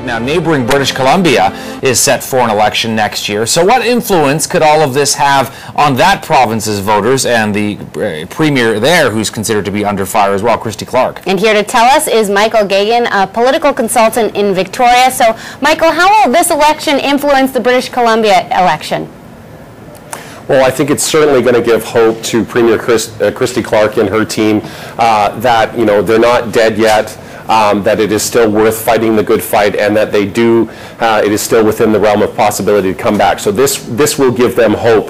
Now, neighboring British Columbia is set for an election next year. So what influence could all of this have on that province's voters and the premier there, who's considered to be under fire as well, Christy Clark? And here to tell us is Geoghegan, a political consultant in Victoria. So, Michael, how will this election influence the British Columbia election? Well, I think it's certainly going to give hope to Premier Christy Clark and her team that, you know, they're not dead yet. That it is still worth fighting the good fight, and that they do, it is still within the realm of possibility to come back. So this will give them hope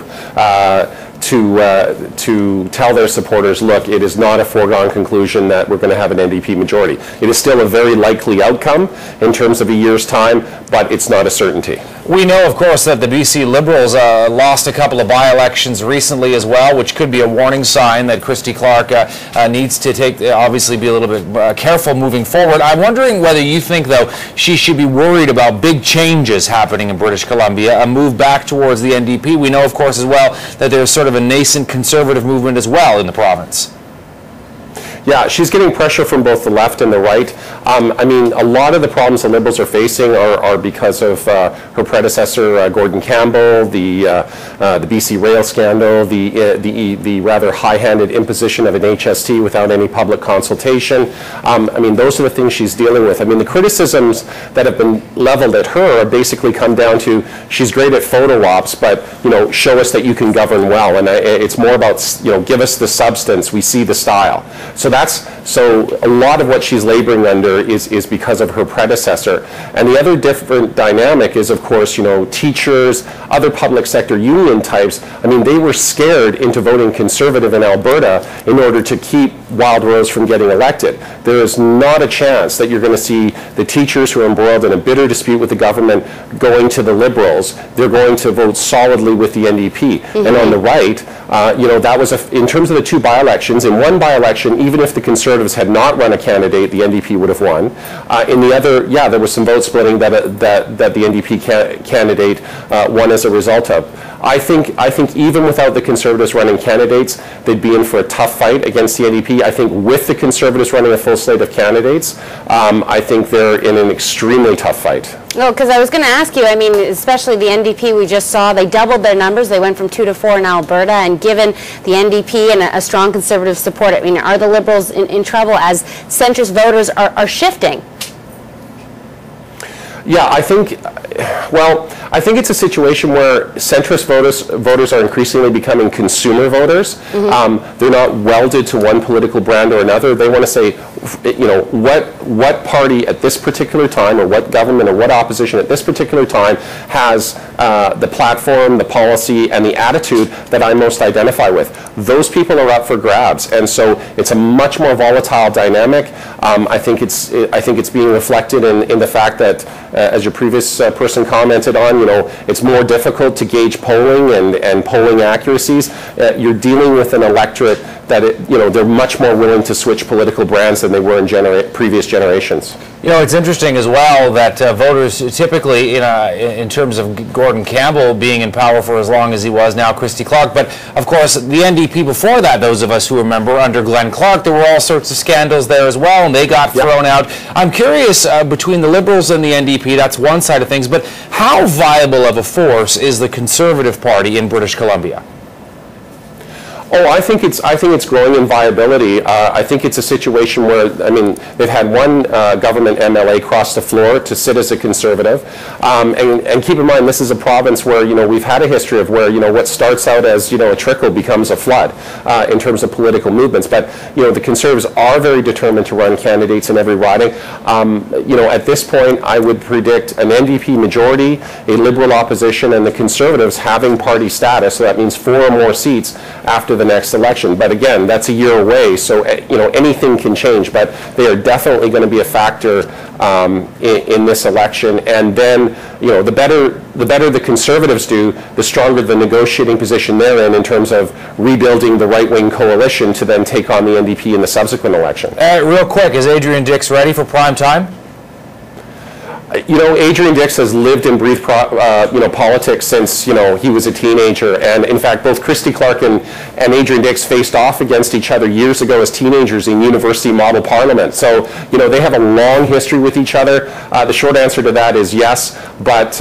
to tell their supporters, look, it is not a foregone conclusion that we're going to have an NDP majority. It is still a very likely outcome in terms of a year's time, but it's not a certainty. We know, of course, that the BC Liberals lost a couple of by-elections recently as well, which could be a warning sign that Christy Clark needs to obviously be a little bit careful moving forward. I'm wondering whether you think, though, she should be worried about big changes happening in British Columbia, a move back towards the NDP. We know, of course, as well, that there's sort of a nascent conservative movement as well in the province. Yeah, she's getting pressure from both the left and the right. I mean, a lot of the problems the Liberals are facing are because of her predecessor, Gordon Campbell, the BC rail scandal, the rather high-handed imposition of an HST without any public consultation. I mean, those are the things she's dealing with. I mean, the criticisms that have been leveled at her basically come down to she's great at photo ops, but, you know, show us that you can govern well. And it's more about, you know, give us the substance, we see the style. So a lot of what she's laboring under is because of her predecessor. And the other different dynamic is, of course, you know, teachers, other public sector union types. I mean, they were scared into voting Conservative in Alberta in order to keep Wild Rose from getting elected. There is not a chance that you're going to see the teachers who are embroiled in a bitter dispute with the government going to the Liberals. They're going to vote solidly with the NDP. Mm-hmm. And on the right, you know, that was, in terms of the two by-elections, in one by-election, even if the Conservatives had not run a candidate, the NDP would have won. In the other, yeah, there was some vote splitting that the NDP candidate won as a result of. I think even without the Conservatives running candidates, they'd be in for a tough fight against the NDP. I think with the Conservatives running a full slate of candidates, I think they're in an extremely tough fight. Well, because I was going to ask you, I mean, especially the NDP, we just saw they doubled their numbers. They went from 2 to 4 in Alberta, and given the NDP and a strong Conservative support, I mean, are the Liberals in trouble as centrist voters are shifting? Yeah, I think it's a situation where centrist voters are increasingly becoming consumer voters. Mm-hmm. They're not welded to one political brand or another. They want to say, you know, what party at this particular time, or what government or what opposition at this particular time has the platform, the policy, and the attitude that I most identify with. Those people are up for grabs, and so it's a much more volatile dynamic. I think it's being reflected in the fact that, as your previous person commented on, you know, it's more difficult to gauge polling and polling accuracies. You're dealing with an electorate that, you know, they're much more willing to switch political brands than they were in previous generations. You know, it's interesting as well that voters typically, in terms of Gordon Campbell being in power for as long as he was, now Christy Clark, but of course the NDP before that, those of us who remember, under Glenn Clark, there were all sorts of scandals there as well, and they got thrown out. I'm curious, between the Liberals and the NDP, that's one side of things, but how viable of a force is the Conservative Party in British Columbia? Oh, I think it's growing in viability. I think it's a situation where, I mean, they've had one government MLA cross the floor to sit as a Conservative, and keep in mind, this is a province where, you know, we've had a history of where, you know, what starts out as, you know, a trickle becomes a flood in terms of political movements. But, you know, the Conservatives are very determined to run candidates in every riding. You know, at this point, I would predict an NDP majority, a Liberal opposition, and the Conservatives having party status. So that means 4 or more seats after the next election. But again, that's a year away, so, you know, anything can change, but they are definitely going to be a factor in this election. And then, you know, the better the Conservatives do, the stronger the negotiating position they're in terms of rebuilding the right-wing coalition to then take on the NDP in the subsequent election. Real quick, is Adrian Dix ready for prime time? You know, Adrian Dix has lived and breathed politics since, you know, he was a teenager. And in fact, both Christy Clark and Adrian Dix faced off against each other years ago as teenagers in university model parliament. So, you know, they have a long history with each other. The short answer to that is yes, but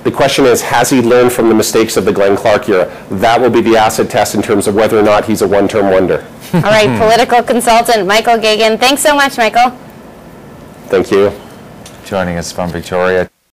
the question is, has he learned from the mistakes of the Glenn Clark era? That will be the acid test in terms of whether or not he's a one-term wonder. All right, political consultant Michael Geoghegan. Thanks so much, Michael. Thank you. Joining us from Victoria.